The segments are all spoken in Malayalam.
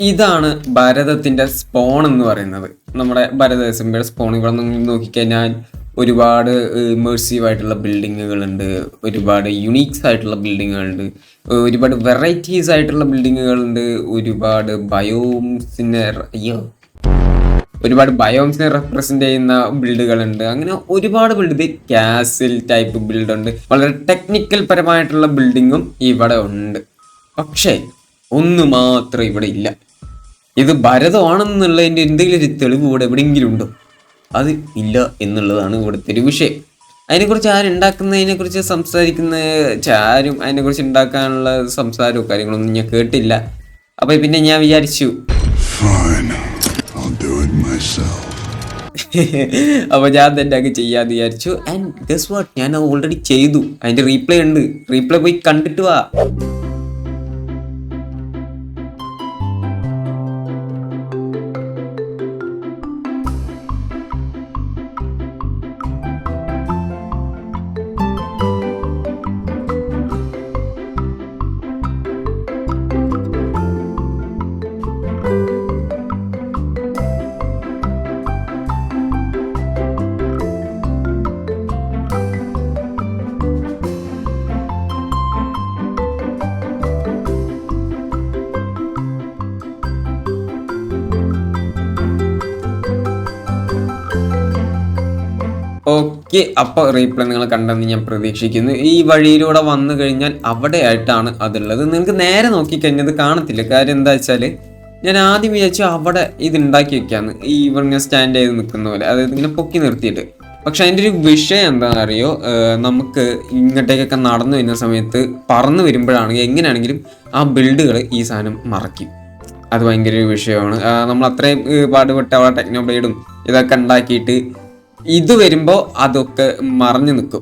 ഇതാണ് ഭാരതത്തിന്റെ സ്പോൺ എന്ന് പറയുന്നത്. നമ്മുടെ ഭാരത എസ്എംബിയുടെ സ്പോൺ ഇവിടെ നിങ്ങൾ നോക്കിക്കഴിഞ്ഞാൽ ഒരുപാട് ഇമേഴ്സീവ് ആയിട്ടുള്ള ബിൽഡിങ്ങുകളുണ്ട്, ഒരുപാട് യുണീക്സ് ആയിട്ടുള്ള ബിൽഡിങ്ങുകളുണ്ട്, ഒരുപാട് വെറൈറ്റീസ് ആയിട്ടുള്ള ബിൽഡിങ്ങുകളുണ്ട്, ഒരുപാട് ബയോംസിനെ റെപ്രസെന്റ് ചെയ്യുന്ന ബിൽഡുകളുണ്ട്. അങ്ങനെ ഒരുപാട് ബിൽഡ്, കാസിൽ ടൈപ്പ് ബിൽഡ് ഉണ്ട്. വളരെ ടെക്നിക്കൽ പരമായിട്ടുള്ള ബിൽഡിങ്ങും ഇവിടെ ഉണ്ട്. പക്ഷേ ഒന്ന് മാത്രം ഇവിടെ ഇല്ല. ഇത് ഭാരതമാണെന്നുള്ളതിൻ്റെ എന്തെങ്കിലും ഒരു തെളിവ് ഇവിടെ എവിടെയെങ്കിലും ഉണ്ടോ? അത് ഇല്ല എന്നുള്ളതാണ് ഇവിടുത്തെ ഒരു വിഷയം. അതിനെക്കുറിച്ച് ആരുണ്ടാക്കുന്നതിനെക്കുറിച്ച് സംസാരിക്കുന്ന ആരും അതിനെക്കുറിച്ച് ഉണ്ടാക്കാനുള്ള സംസാരവും കാര്യങ്ങളൊന്നും ഞാൻ കേട്ടില്ല. അപ്പം പിന്നെ ഞാൻ വിചാരിച്ചു അപ്പോൾ ഞാൻ തന്നെ അങ്ങ് ചെയ്യാന്ന് വിചാരിച്ചു. ആൻഡ് ഗസ് വാട്ട്, ഞാൻ ഓൾറെഡി ചെയ്തു. അതിൻ്റെ റീപ്ലേ ഉണ്ട്. റീപ്ലേ പോയി കണ്ടിട്ട് വാ. ഓക്കെ, അപ്പോൾ റീപ്ലേ നിങ്ങൾ കണ്ടെന്ന് ഞാൻ പ്രതീക്ഷിക്കുന്നു. ഈ വഴിയിലൂടെ വന്നു കഴിഞ്ഞാൽ അവിടെ ആയിട്ടാണ് അതുള്ളത്. നിങ്ങൾക്ക് നേരെ നോക്കിക്കഴിഞ്ഞത് കാണത്തില്ല. കാര്യം എന്താ വെച്ചാൽ, ഞാൻ ആദ്യം വിചാരിച്ചു അവിടെ ഇത് ഉണ്ടാക്കി വെക്കാന്ന്, ഈ ഇവിടെ സ്റ്റാൻഡ് ചെയ്ത് നിൽക്കുന്ന പോലെ, അതായത് ഇങ്ങനെ പൊക്കി നിർത്തിയിട്ട്. പക്ഷെ അതിൻ്റെ ഒരു വിഷയം എന്താണെന്ന് അറിയോ, നമുക്ക് ഇങ്ങോട്ടേക്കൊക്കെ നടന്നു വരുന്ന സമയത്ത് പറന്ന് വരുമ്പോഴാണെങ്കിൽ എങ്ങനെയാണെങ്കിലും ആ ബിൽഡുകൾ ഈ സാധനം മറയ്ക്കും. അത് ഭയങ്കര ഒരു വിഷയമാണ്. നമ്മൾ അത്രയും പാടുപെട്ട് അവിടെ ടെക്നോബ്ലേഡും ഇതൊക്കെ ഉണ്ടാക്കിയിട്ട് ഇത് വരുമ്പോൾ അതൊക്കെ മറഞ്ഞു നിൽക്കും.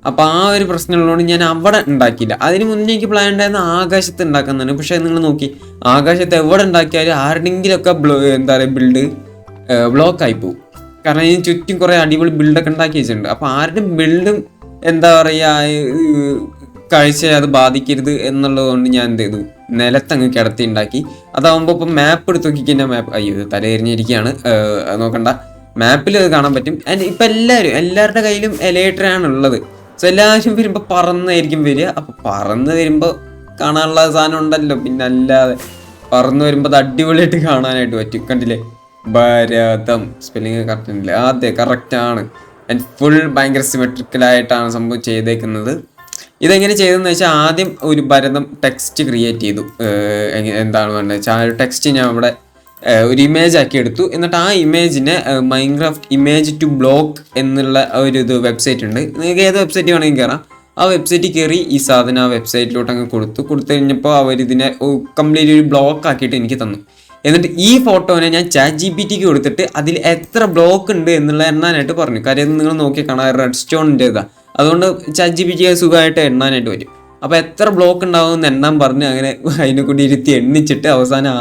അപ്പോൾ ആ ഒരു പ്രശ്നമുള്ളതുകൊണ്ട് ഞാൻ അവിടെ ഉണ്ടാക്കിയില്ല. അതിന് മുന്നേ എനിക്ക് പ്ലാൻ ഉണ്ടായിരുന്ന ആകാശത്ത് ഉണ്ടാക്കുന്നതാണ്. പക്ഷേ നിങ്ങൾ നോക്കി, ആകാശത്ത് എവിടെ ഉണ്ടാക്കിയാലും ആരുടെങ്കിലൊക്കെ എന്താ പറയുക ബിൽഡ് ബ്ലോക്കായി പോകും. കാരണം ഇതിന് ചുറ്റും കുറേ അടിപൊളി ബിൽഡൊക്കെ ഉണ്ടാക്കി വെച്ചിട്ടുണ്ട്. അപ്പോൾ ആരുടെ ബിൽഡും എന്താ പറയുക കാഴ്ചയെ അത് ബാധിക്കരുത് എന്നുള്ളത് ഞാൻ എന്ത് ചെയ്തു, നിലത്തങ്ങ് കിടത്തി ഉണ്ടാക്കി. അതാവുമ്പോൾ ഇപ്പം മാപ്പ് എടുത്ത് നോക്കിക്കഴിഞ്ഞാൽ മാപ്പ് അയ്യോ തലയെറിഞ്ഞിരിക്കുകയാണ്, നോക്കണ്ട, മാപ്പിൽ അത് കാണാൻ പറ്റും. ആൻഡ് ഇപ്പം എല്ലാവരുടെ കയ്യിലും എലേറ്ററാണ് ഉള്ളത്. സോ എല്ലാവരും വരുമ്പോൾ പറന്നായിരിക്കും വരിക. അപ്പോൾ പറന്ന് വരുമ്പോൾ കാണാനുള്ള സാധനം ഉണ്ടല്ലോ, പിന്നെ അല്ലാതെ പറന്ന് വരുമ്പോൾ അത് അടിപൊളിയായിട്ട് കാണാനായിട്ട് പറ്റും. കണ്ടില്ലേ, ഭാരതം സ്പെല്ലിങ് കറക്റ്റ് ഉണ്ടല്ലേ? അതെ, കറക്റ്റാണ്. ആൻഡ് ഫുൾ ഭയങ്കര സിമെട്രിക്കലായിട്ടാണ് സംഭവം ചെയ്തേക്കുന്നത്. ഇതെങ്ങനെ ചെയ്തതെന്ന് വെച്ചാൽ, ആദ്യം ഒരു ഭരതം ടെക്സ്റ്റ് ക്രിയേറ്റ് ചെയ്തു. എന്താണ് വേണ്ടത് വെച്ചാൽ, ആ ഒരു ടെക്സ്റ്റ് ഞാൻ അവിടെ ഒരു ഇമേജ് ആക്കി എടുത്തു. എന്നിട്ട് ആ ഇമേജിനെ മൈൻക്രാഫ്റ്റ് ഇമേജ് ടു ബ്ലോക്ക് എന്നുള്ള ഒരു വെബ്സൈറ്റ് ഉണ്ട്. നിങ്ങൾക്ക് ഏത് വെബ്സൈറ്റ് വേണമെങ്കിൽ കയറാം. ആ വെബ്സൈറ്റിൽ കയറി ഈ സാധനം ആ വെബ്സൈറ്റിലോട്ട് അങ്ങ് കൊടുത്തു കഴിഞ്ഞപ്പോൾ അവരിതിനെ കംപ്ലീറ്റ് ഒരു ബ്ലോക്ക് ആക്കിയിട്ട് എനിക്ക് തന്നു. എന്നിട്ട് ഈ ഫോട്ടോനെ ഞാൻ ChatGPT കൊടുത്തിട്ട് അതിൽ എത്ര ബ്ലോക്ക് ഉണ്ട് എന്നുള്ള എണ്ണാനായിട്ട് പറഞ്ഞു. കാര്യം നിങ്ങൾ നോക്കി കാണാം, റെഡ് സ്റ്റോണിൻ്റെ ഇതാ. അതുകൊണ്ട് ChatGPT സുഖമായിട്ട് എണ്ണാനായിട്ട് വരും. അപ്പോൾ എത്ര ബ്ലോക്ക് ഉണ്ടാവും എന്ന് എണ്ണാൻ പറഞ്ഞ് അങ്ങനെ അതിനെ കൂടി ഇരുത്തി എണ്ണിച്ചിട്ട് അവസാനം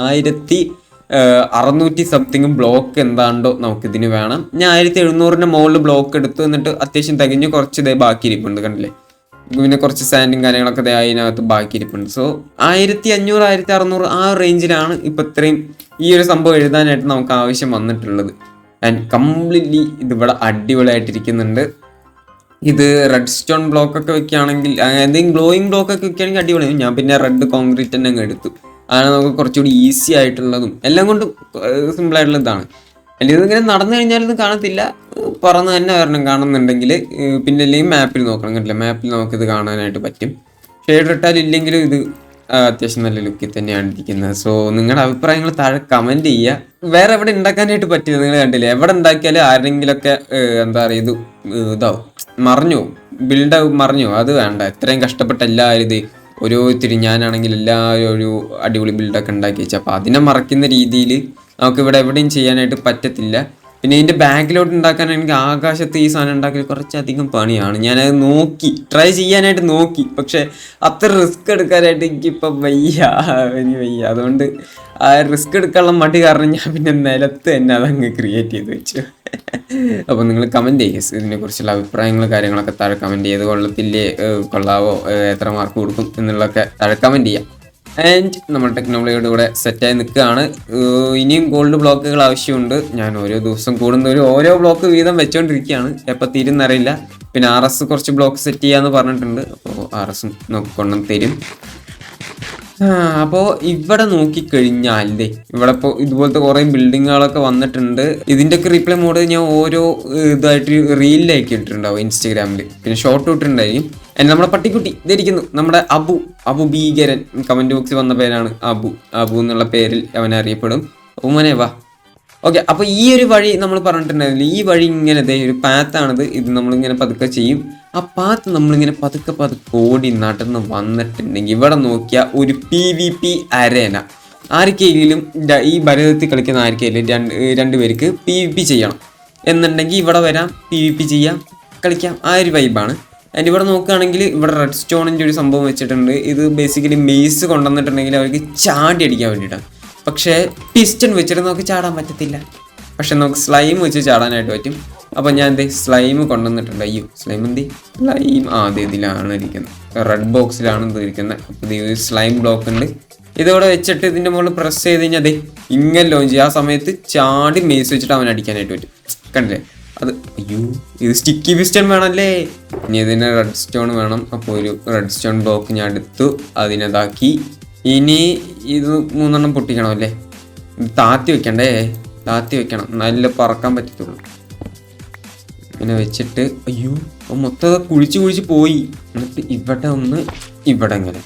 1600 സംതിങ് ബ്ലോക്ക് എന്താണ്ടോ നമുക്കിതിന് വേണം. ഞാൻ 1700-ന്റെ മുകളിൽ ബ്ലോക്ക് എടുത്തു. എന്നിട്ട് അത്യാവശ്യം തികഞ്ഞ് കുറച്ച് ഇതേ ബാക്കി ഇരിപ്പുണ്ട്, കണ്ടില്ലേ? പിന്നെ കുറച്ച് സാൻഡും കാര്യങ്ങളൊക്കെ അതിനകത്ത് ബാക്കി ഇരിപ്പുണ്ട്. സോ 1500 1600 ആ റേഞ്ചിലാണ് ഇപ്പം ഇത്രയും ഈ ഒരു സംഭവം എഴുതാനായിട്ട് നമുക്ക് ആവശ്യം വന്നിട്ടുള്ളത്. ആൻഡ് കംപ്ലീറ്റ്ലി ഇതിവിടെ അടിപൊളിയായിട്ടിരിക്കുന്നുണ്ട്. ഇത് റെഡ് സ്റ്റോൺ ബ്ലോക്കൊക്കെ വെക്കുകയാണെങ്കിൽ, എന്തെങ്കിലും ഗ്ലോയിങ് ബ്ലോക്കൊക്കെ വെക്കുകയാണെങ്കിൽ അടിപൊളിയാവും. ഞാൻ പിന്നെ റെഡ് കോൺക്രീറ്റ് തന്നെ അങ്ങ് എടുത്തു. അതാണ് നമുക്ക് കുറച്ചുകൂടി ഈസി ആയിട്ടുള്ളതും എല്ലാം കൊണ്ടും സിമ്പിളായിട്ടുള്ള ഇതാണ്. അല്ലെങ്കിൽ ഇതിങ്ങനെ നടന്നു കഴിഞ്ഞാൽ ഇത് കാണത്തില്ല, പറന്ന് തന്നെ വരണം കാണുന്നുണ്ടെങ്കിൽ. പിന്നെ അല്ലെങ്കിൽ മാപ്പിൽ നോക്കണം, കണ്ടില്ല? മാപ്പിൽ നമുക്കിത് കാണാനായിട്ട് പറ്റും. ഷെയ്ഡ് ഇട്ടാലും ഇല്ലെങ്കിലും ഇത് അത്യാവശ്യം നല്ല ലുക്കിൽ തന്നെയാണ് ഇരിക്കുന്നത്. സോ നിങ്ങളുടെ അഭിപ്രായങ്ങൾ താഴെ കമൻറ്റ് ചെയ്യുക. വേറെ എവിടെ ഉണ്ടാക്കാനായിട്ട് പറ്റില്ല, നിങ്ങൾ കണ്ടില്ലേ? എവിടെ ഉണ്ടാക്കിയാലും ആരെങ്കിലുമൊക്കെ എന്താ പറയുക ഇതാവും, മറിഞ്ഞു ബിൽഡ് മറിഞ്ഞു. അത് വേണ്ട. എത്രയും കഷ്ടപ്പെട്ട എല്ലാവരും ഇത് ഓരോരുത്തരും, ഞാനാണെങ്കിൽ എല്ലാവരും ഒരു അടിപൊളി ബിൽഡൊക്കെ ഉണ്ടാക്കി വെച്ചാൽ, അപ്പോൾ അതിനെ മറയ്ക്കുന്ന രീതിയിൽ നമുക്കിവിടെ എവിടെയും ചെയ്യാനായിട്ട് പറ്റത്തില്ല. പിന്നെ ഇതിൻ്റെ ബാക്കിലോട്ട് ഉണ്ടാക്കാനാണെങ്കിൽ ആകാശത്ത് ഈ സാധനം ഉണ്ടാക്കി കുറച്ചധികം പണിയാണ്. ഞാനത് ട്രൈ ചെയ്യാനായിട്ട് നോക്കി. പക്ഷേ അത്ര റിസ്ക് എടുക്കാനായിട്ട് എനിക്കിപ്പം വയ്യ. അതുകൊണ്ട് ആ റിസ്ക് എടുക്കാനുള്ള മടി കാരണം ഞാൻ പിന്നെ നിലത്ത് തന്നെ അതങ്ങ് ക്രിയേറ്റ് ചെയ്ത് വെച്ചു. അപ്പോൾ നിങ്ങൾ കമൻറ്റ് ചെയ്യുക, ഇതിനെക്കുറിച്ചുള്ള അഭിപ്രായങ്ങൾ കാര്യങ്ങളൊക്കെ താഴെ കമൻറ്റ് ചെയ്ത്, കൊള്ളത്തില്ലേ, കൊള്ളാവോ, എത്ര മാർക്ക് കൊടുക്കും എന്നുള്ളതൊക്കെ താഴെ കമൻറ്റ് ചെയ്യാം. ആൻഡ് നമ്മൾ ടെക്നോളജിയുടെ കൂടെ സെറ്റായി നിൽക്കുകയാണ്. ഇനിയും ഗോൾഡ് ബ്ലോക്കുകൾ ആവശ്യമുണ്ട്. ഞാൻ ഓരോ ദിവസം കൂടുന്നവരും ഓരോ ബ്ലോക്ക് വീതം വെച്ചോണ്ടിരിക്കുകയാണ്. എപ്പോൾ തീരുന്നറിയില്ല. പിന്നെ RS കുറച്ച് ബ്ലോക്ക് സെറ്റ് ചെയ്യാന്ന് പറഞ്ഞിട്ടുണ്ട്. അപ്പോൾ RS നോക്കിക്കൊണ്ടും തരും. അപ്പോൾ ഇവിടെ നോക്കിക്കഴിഞ്ഞാലേ ഇവിടെ ഇപ്പോൾ ഇതുപോലത്തെ കുറേ ബിൽഡിങ്ങുകളൊക്കെ വന്നിട്ടുണ്ട്. ഇതിൻ്റെയൊക്കെ റീപ്ലേ മോഡ് ഞാൻ ഓരോ ഇതായിട്ട് റീലിലേക്ക് ഇട്ടിട്ടുണ്ടാവും ഇൻസ്റ്റഗ്രാമിൽ. പിന്നെ ഷോർട്ട് ഇട്ടിട്ടുണ്ടായിരിക്കും. നമ്മുടെ പട്ടിക്കുട്ടി ഇതായിരിക്കുന്നു, നമ്മുടെ അബു ഭീകരൻ. കമന്റ് ബോക്സിൽ വന്ന പേരാണ് അബു എന്നുള്ള പേരിൽ അവൻ അറിയപ്പെടും. ഉമ്മനെ വാ. ഓക്കെ, അപ്പോൾ ഈ ഒരു വഴി നമ്മൾ പറഞ്ഞിട്ടുണ്ടായിരുന്നില്ല. ഈ വഴി ഇങ്ങനെ ഒരു പാത്താണിത്. ഇത് നമ്മളിങ്ങനെ പതുക്കെ ചെയ്യും. ആ പാത്ത് നമ്മളിങ്ങനെ പതുക്കെ ഓടി നടന്ന് വന്നിട്ടുണ്ടെങ്കിൽ ഇവിടെ നോക്കിയാൽ ഒരു PvP അരേന. ആർക്കെങ്കിലും ഈ ഭരതത്തിൽ കളിക്കുന്ന ആർക്കെങ്കിലും രണ്ടുപേർക്ക് PvP ചെയ്യണം എന്നുണ്ടെങ്കിൽ ഇവിടെ വരാം, PvP ചെയ്യാം, കളിക്കാം. ആ ഒരു വൈബാണ്. ആൻഡ് ഇവിടെ നോക്കുകയാണെങ്കിൽ ഇവിടെ റെഡ് സ്റ്റോണിൻ്റെ ഒരു സംഭവം വെച്ചിട്ടുണ്ട്. ഇത് ബേസിക്കലി മെയ്സ് കൊണ്ടുവന്നിട്ടുണ്ടെങ്കിൽ അവർക്ക് ചാടി അടിക്കാൻ വേണ്ടിയിട്ടാണ്. പക്ഷേ പിസ്റ്റൺ വെച്ചിട്ട് നമുക്ക് ചാടാൻ പറ്റത്തില്ല. പക്ഷെ നമുക്ക് സ്ലൈം വെച്ച് ചാടാനായിട്ട് പറ്റും. അപ്പോൾ ഞാൻ സ്ലൈം കൊണ്ടുവന്നിട്ടുണ്ട്. അയ്യോ, സ്ലൈം അതെ ഇതിലാണ് ഇരിക്കുന്നത്, റെഡ് ബോക്സിലാണ് ഇത് ഇരിക്കുന്നത്. അപ്പോൾ ഇത് സ്ലൈം ബ്ലോക്ക് ഉണ്ട്. ഇതോടെ വെച്ചിട്ട് ഇതിൻ്റെ മുകളിൽ പ്രസ് ചെയ്ത് കഴിഞ്ഞാൽ ഇങ്ങനെ ലോഞ്ച് ചെയ്യും. ആ സമയത്ത് ചാടി മേസ് വെച്ചിട്ട് അവൻ അടിക്കാനായിട്ട് പറ്റും. കണ്ടില്ലേ അത്? അയ്യോ, ഇത് സ്റ്റിക്കി പിസ്റ്റൺ വേണമല്ലേ. ഇനി ഇതിന് റെഡ് സ്റ്റോൺ വേണം. അപ്പോൾ ഒരു റെഡ് സ്റ്റോൺ ബ്ലോക്ക് ഞാൻ എടുത്തു, അതിനതാക്കി. ഇനി ഇത് 3 പൊട്ടിക്കണം അല്ലേ. താത്തി വെക്കണം, നല്ല പറക്കാൻ പറ്റത്തുള്ളൂ. ഇങ്ങനെ വെച്ചിട്ട് അയ്യോ മൊത്തം കുഴിച്ച് പോയി. എന്നിട്ട് ഇവിടെ ഇങ്ങനെ,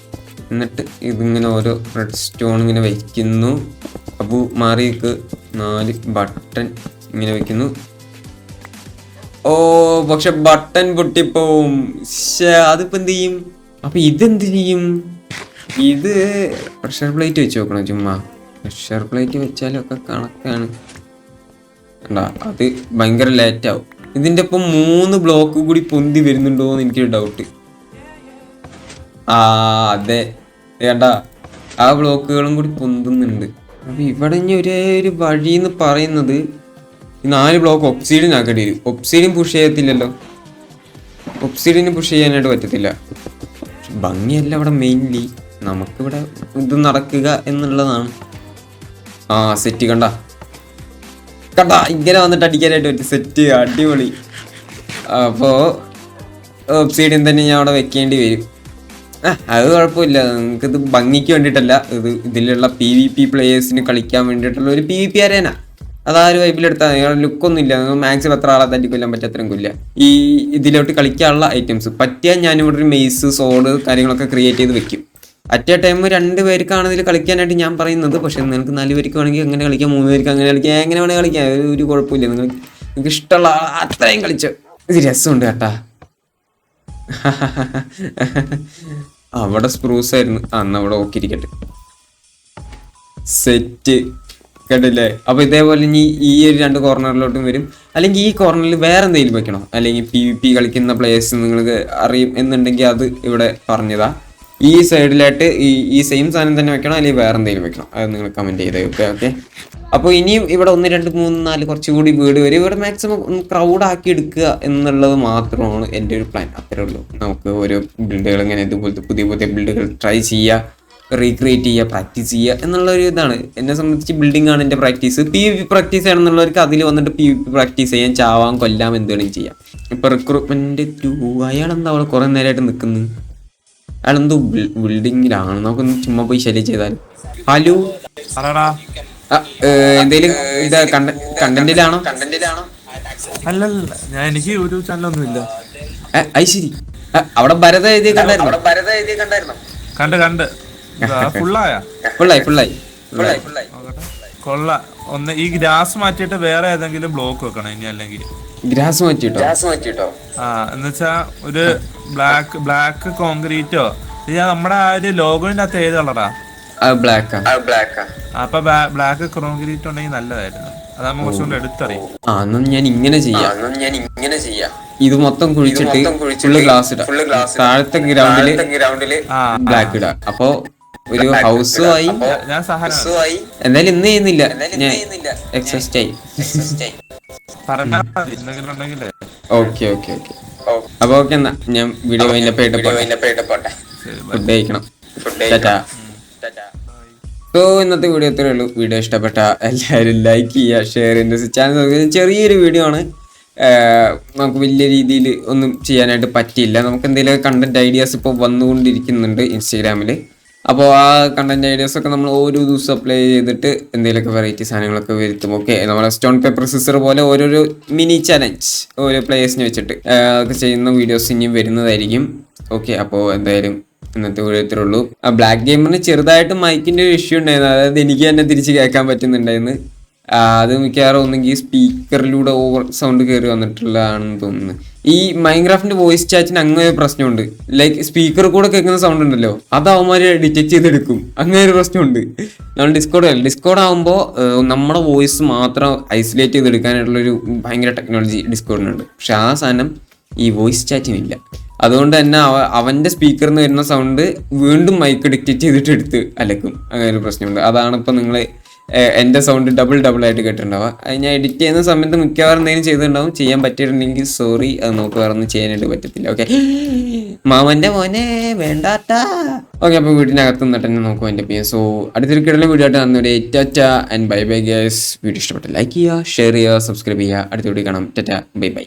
എന്നിട്ട് ഇതിങ്ങനെ ഓരോ റെഡ് സ്റ്റോൺ ഇങ്ങനെ വയ്ക്കുന്നു. അപ്പോൾ മാറിയേക്ക് 4 ബട്ടൺ ഇങ്ങനെ വെക്കുന്നു. പക്ഷെ ബട്ടൺ പൊട്ടിപ്പോവും. അതിപ്പോൾ എന്ത് ചെയ്യും? അപ്പം ഇതെന്ത് ചെയ്യും? ഇത് പ്രഷർ പ്ലേറ്റ് വെച്ച് നോക്കണം. ചുമ്മാ പ്രഷർ പ്ലേറ്റ് വെച്ചാലൊക്കെ കണക്കാണ്. അത് ഭയങ്കര ലേറ്റാവും. ഇതിൻ്റെ ഒപ്പം 3 ബ്ലോക്ക് കൂടി പൊന്തി വരുന്നുണ്ടോ എന്ന് എനിക്കൊരു ഡൗട്ട്. അതെ, വേണ്ട, ആ ബ്ലോക്കുകളും കൂടി പൊന്തുന്നുണ്ട്. അപ്പം ഇവിടെ ഇനി ഒരു വഴി എന്ന് പറയുന്നത് 4 ബ്ലോക്ക് ഒബ്സിഡിയൻ ആക്കേണ്ടി വരും. ഒബ്സിഡിയൻ പുഷ് ചെയ്യത്തില്ലല്ലോ. ഒബ്സിഡിയന് പുഷ് ചെയ്യാനായിട്ട് പറ്റത്തില്ല. ഭംഗിയല്ല ഇവിടെ മെയിൻലി. നമുക്കിവിടെ ഇത് നടക്കുക എന്നുള്ളതാണ്. സെറ്റ് കണ്ട ഇങ്ങനെ വന്നിട്ട് അടിക്കാനായിട്ട് പറ്റും. സെറ്റ് അടിപൊളി. അപ്പോൾ ഒബ്സിഡിയൻ തന്നെ ഞാൻ അവിടെ വെക്കേണ്ടി വരും. അത് കുഴപ്പമില്ല. നിങ്ങൾക്കിത് ഭംഗിക്ക് വേണ്ടിയിട്ടല്ല, ഇതിലുള്ള PvP പ്ലേയേഴ്സിന് കളിക്കാൻ വേണ്ടിയിട്ടുള്ള ഒരു PvP അരേന. അതൊരു വൈബിലെടുത്താൽ നിങ്ങളുടെ ലുക്കൊന്നും ഇല്ല. മാക്സിമം എത്ര ആളെ തട്ടി കൊല്ലാൻ പറ്റും അത്രയും കൊല്ല. ഈ ഇതിലോട്ട് കളിക്കാനുള്ള ഐറ്റംസ് പറ്റിയാൽ ഞാനിവിടെ ഒരു മെയ്സ്, സോഡ് കാര്യങ്ങളൊക്കെ ക്രിയേറ്റ് ചെയ്ത് വെക്കും. അറ്റ് എ ടൈം 2 പേർക്കാണ് ഇതിൽ കളിക്കാനായിട്ട് ഞാൻ പറയുന്നത്. പക്ഷെ നിങ്ങൾക്ക് 4 പേർക്ക് വേണമെങ്കിൽ അങ്ങനെ കളിക്കാം, 3 പേർക്ക് അങ്ങനെ കളിക്കാം, എങ്ങനെ വേണമെങ്കിൽ കളിക്കാം. ഒരു കുഴപ്പമില്ല. നിങ്ങൾക്ക് ഇഷ്ടമുള്ള അത്രയും കളിച്ചോ. ഇത് രസമുണ്ട് കേട്ടാ. അവിടെ സ്പ്രൂസ് ആയിരുന്നു. അന്ന് അവിടെ ഓക്കിരിക്കട്ടെ. സെറ്റ് കേട്ടില്ലേ? അപ്പോൾ ഇതേപോലെ ഇനി ഈ ഒരു 2 കോർണറിലോട്ടും വരും. അല്ലെങ്കിൽ ഈ കോർണറിൽ വേറെ എന്തെങ്കിലും വെക്കണോ, അല്ലെങ്കിൽ PvP കളിക്കുന്ന പ്ലേയേഴ്സ് നിങ്ങൾക്ക് അറിയും എന്നുണ്ടെങ്കിൽ അത് ഇവിടെ പറഞ്ഞതാ. ഈ സൈഡിലായിട്ട് ഈ സെയിം സാധനം തന്നെ വെക്കണം, അല്ലെങ്കിൽ വേറെ എന്തെങ്കിലും വെക്കണം, അത് നിങ്ങൾ കമൻറ്റ് ചെയ്തേ. ഓക്കെ. അപ്പോൾ ഇനിയും ഇവിടെ 1 2 3 4 കുറച്ചുകൂടി വീട് വരും. ഇവിടെ മാക്സിമം ക്രൗഡ് ആക്കി എടുക്കുക എന്നുള്ളത് മാത്രമാണ് എൻ്റെ ഒരു പ്ലാൻ. അത്രേ ഉള്ളൂ. നമുക്ക് ഓരോ ബിൽഡുകൾ ഇങ്ങനെ ഇതുപോലത്തെ പുതിയ ബിൽഡുകൾ ട്രൈ ചെയ്യുക, റീക്രിയേറ്റ് ചെയ്യുക, പ്രാക്ടീസ് ചെയ്യുക എന്നുള്ള ഒരു ഇതാണ്. എന്നെ സംബന്ധിച്ച് ബിൽഡിംഗ് ആണ് എൻ്റെ പ്രാക്ടീസ്. PvP പ്രാക്ടീസ് ചെയ്യണമെന്നുള്ളവർക്ക് അതിൽ വന്നിട്ട് PvP പ്രാക്ടീസ് ചെയ്യാൻ, ചാവാൻ, കൊല്ലാം, എന്തെങ്കിലും ചെയ്യാം. ഇപ്പോൾ റിക്രൂട്ട്മെൻറ്റ് 2 അയാളെന്താ അവിടെ കുറേ നേരമായിട്ട് നിൽക്കുന്നു? അയാളെന്തോ ബിൽഡിങ്ങിലാണ്. നമുക്കൊന്ന് ചുമ്മാ പോയി ശല്യം ചെയ്താൽ. ഹലോ, എന്തേലും ഇത് കണ്ടന്റിലാണോ? അല്ലല്ല, ഞാൻ എനിക്ക് യൂട്യൂബ് ചാനലൊന്നുമില്ല. അത് ശരി. അവിടെ ഭരത എഴുതി കണ്ടായിരുന്നു? കണ്ട് ഫുള്ളായി. കൊള്ള. ഒന്ന് ഈ ഗ്രാസ് മാറ്റിയിട്ട് വേറെ ഏതെങ്കിലും ബ്ലോക്ക് വെക്കണം ഇനി. അല്ലെങ്കിൽ ഗ്രാസ് മാറ്റിട്ടോ? എന്നുവെച്ചാ ഒരു ബ്ലാക്ക് കോൺക്രീറ്റോ. നമ്മുടെ ആ ഒരു ലോഗോന്റെ അകത്ത് ഏത് കളറാ? ബ്ലാക്ക്. അപ്പൊ ബ്ലാക്ക് കോൺക്രീറ്റ് ഉണ്ടെങ്കിൽ നല്ലതായിരുന്നു. അതാകുമ്പോ കുറച്ചുകൊണ്ട് എടുത്തറിയും. ഞാൻ ഇങ്ങനെ ചെയ്യാം. ഇത് മൊത്തം കുഴിച്ചിട്ട് ഫുള്ള് ഗ്ലാസ് ഇടാം. താഴത്തെ ഗ്രൗണ്ടില് ബ്ലാക്ക് ഇടാം. അപ്പൊ ഒരു ഹൗസും ആയി. ഞാൻ സഹായം എന്തായാലും ഇന്ന് ചെയ്യുന്നില്ല, ഞാൻ എക്സസ്റ്റ് ആയി. ഓക്കെ. അപ്പൊ ഓക്കെ, എന്നാ ഞാൻ വീഡിയോ ഫുഡ് കഴിക്കണം. സോ ഇന്നത്തെ വീഡിയോ ഇത്രയേ ഉള്ളൂ. വീഡിയോ ഇഷ്ടപ്പെട്ട എല്ലാവരും ലൈക്ക് ചെയ്യുക, ഷെയർ ചെയ്യുക. ചാനൽ ചെറിയൊരു വീഡിയോ ആണ്, നമുക്ക് വലിയ രീതിയിൽ ഒന്നും ചെയ്യാനായിട്ട് പറ്റിയില്ല. നമുക്ക് എന്തെങ്കിലും കണ്ടന്റ് ഐഡിയാസ് ഇപ്പോൾ വന്നുകൊണ്ടിരിക്കുന്നുണ്ട് ഇൻസ്റ്റാഗ്രാമിൽ. അപ്പോൾ ആ കണ്ടന്റ് ഐഡിയാസൊക്കെ നമ്മൾ ഓരോ ദിവസം അപ്ലൈ ചെയ്തിട്ട് എന്തെങ്കിലുമൊക്കെ വെറൈറ്റി സാധനങ്ങളൊക്കെ വരുത്തും. ഓക്കെ, നമ്മളെ സ്റ്റോൺ പേപ്പർ സിസർ പോലെ ഓരോരോ മിനി ചലഞ്ച് ഓരോ പ്ലേയേഴ്സിനെ വെച്ചിട്ട് ഒക്കെ ചെയ്യുന്ന വീഡിയോസ് ഇനിയും വരുന്നതായിരിക്കും. ഓക്കെ, അപ്പോൾ എന്തായാലും ഇന്നത്തെ വീഡിയോ ഉള്ളൂ. ആ ബ്ലാക്ക് ഗെയിമറിന് ചെറുതായിട്ട് മൈക്കിൻ്റെ ഒരു ഇഷ്യൂ ഉണ്ടായിരുന്നു. അതായത് എനിക്ക് തന്നെ തിരിച്ച് കേൾക്കാൻ പറ്റുന്നുണ്ടായിരുന്നു. അത് മിക്കവാറും ഒന്നെങ്കിൽ സ്പീക്കറിലൂടെ ഓവർ സൗണ്ട് കയറി വന്നിട്ടുള്ളതാണെന്ന് തോന്നുന്നു. ഈ മൈൻക്രാഫ്റ്റിന്റെ വോയിസ് ചാറ്റിന് അങ്ങനെ ഒരു പ്രശ്നമുണ്ട്. ലൈക്ക് സ്പീക്കർ കൂടെ കേൾക്കുന്ന സൗണ്ട് ഉണ്ടല്ലോ, അത് അവന്മാര് ഡിറ്റക്ട് ചെയ്തെടുക്കും. അങ്ങനെ ഒരു പ്രശ്നമുണ്ട്. നമ്മൾ ഡിസ്കോഡ് ആകുമ്പോൾ നമ്മുടെ വോയിസ് മാത്രം ഐസൊലേറ്റ് ചെയ്തെടുക്കാനായിട്ടുള്ളൊരു ഭയങ്കര ടെക്നോളജി ഡിസ്കോഡിനുണ്ട്. പക്ഷെ ആ സാധനം ഈ വോയിസ് ചാറ്റിനില്ല. അതുകൊണ്ട് തന്നെ അവൻ്റെ സ്പീക്കറിൽ നിന്ന് വരുന്ന സൗണ്ട് വീണ്ടും മൈക്ക് ഡിറ്റക്ട് ചെയ്തിട്ട് എടുത്ത് അലക്കും. അങ്ങനെ ഒരു പ്രശ്നമുണ്ട്. അതാണ് ഇപ്പം നിങ്ങൾ എൻ്റെ സൗണ്ട് ഡബിൾ ആയിട്ട് കേട്ടിട്ടുണ്ടാവുക. അത് ഞാൻ എഡിറ്റ് ചെയ്യുന്ന സമയത്ത് മിക്കവാറും എന്തെങ്കിലും ചെയ്തിട്ടുണ്ടാവും. ചെയ്യാൻ പറ്റിയിട്ടുണ്ടെങ്കിൽ സോറി, അത് നമുക്ക് വേറെ ഒന്നും ചെയ്യാനായിട്ട് പറ്റത്തില്ല. ഓക്കെ, മാമൻ്റെ മോനെ വേണ്ടാട്ടാ. ഓക്കെ, അപ്പോൾ വീട്ടിനകത്ത് നിന്നിട്ട് തന്നെ നമുക്ക് എൻ്റെ ചെയ്യാം. സോ അടുത്തൊരു കിടന്ന വീഡിയോ ആയിട്ട് നന്ദി. Tata and bye bye guys. Video ഇഷ്ടപ്പെട്ട ലൈക്ക് ചെയ്യുക, ഷെയർ ചെയ്യുക, സബ്സ്ക്രൈബ് ചെയ്യുക. അടുത്ത വീഡിയോ കാണാം. Tata, bye bye.